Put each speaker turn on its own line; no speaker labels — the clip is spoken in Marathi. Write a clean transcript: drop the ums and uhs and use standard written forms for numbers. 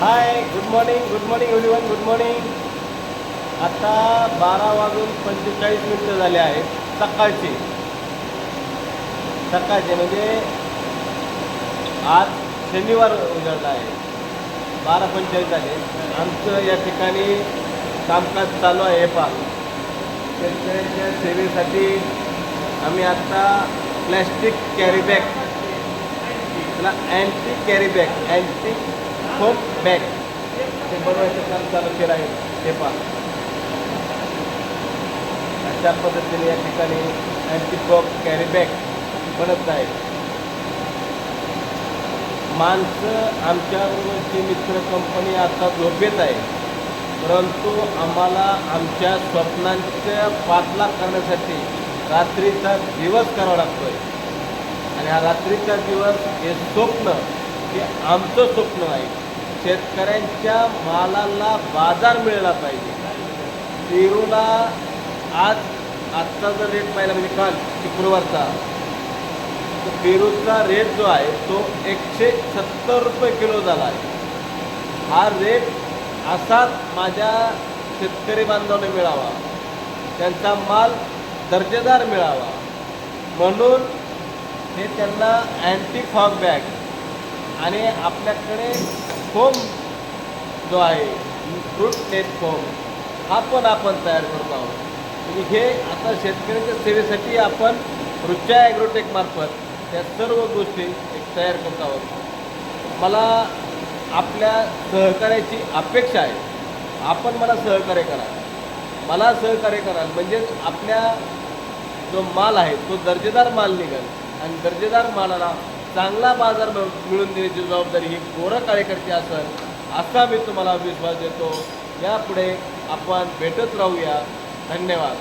हाय, good morning everyone, good morning. आता 12:45 झाले आहेत सकाळचे. म्हणजे आज शनिवार उजाडला आहे. 12:45 झाले. आमचं या ठिकाणी कामकाज चालू आहे. हे पहा, शेतकऱ्यांच्या सेवेसाठी आम्ही आत्ता प्लॅस्टिक कॅरी बॅग, त्याला anti carry bag, anti foam bag ते बनवायचं काम चालू केलं आहे. हे पहा, अशा पद्धतीने या ठिकाणी अँटी फोम कॅरी बॅग बनत आहे. माणसं आमच्याबरोबरची मित्र कंपनी आता झोपेत आहे, परंतु आम्हाला आमच्या स्वप्नांच्या पाठलाग करण्यासाठी रात्रीचा दिवस करावा लागतो आहे. आणि हा रात्रीचा दिवस हे स्वप्न, हे आमचं स्वप्न आहे. शेतकऱ्यांच्या मालाला बाजार मिळाला पाहिजे. पेरूला आजचा जर रेट पाहिला, म्हणजे काल शुक्रवारचा, तर पेरूचा रेट जो आहे तो 170 रुपये किलो झाला आहे. हा रेट असाच माझ्या शेतकरी बांधवांना मिळावा, त्यांचा माल दर्जेदार मिळावा, म्हणून हे त्यांना अँटी फॉग बॅग आणि आपल्याकडे फोम जो आहे फ्रूट नेट फोम, हा पण आपण तयार करतो आहोत. म्हणजे हे आता शेतकऱ्यांच्या सेवेसाठी आपण रुच्या ॲग्रोटेक मार्फत त्या सर्व गोष्टी तयार करत आहोत. मला आपल्या सहकार्याची अपेक्षा आहे. आपण मला सहकार्य करा, मला सहकार्य कराल, म्हणजेच आपल्या जो माल आहे तो दर्जेदार माल निघेल आणि दर्जेदार मालाला चांगला बाजार मिळून देण्याची जबाबदारी ही गोरख कार्यकर्ते असेल, असा मी तुम्हाला विश्वास देतो. यापुढे आपण भेटत राहूया. धन्यवाद.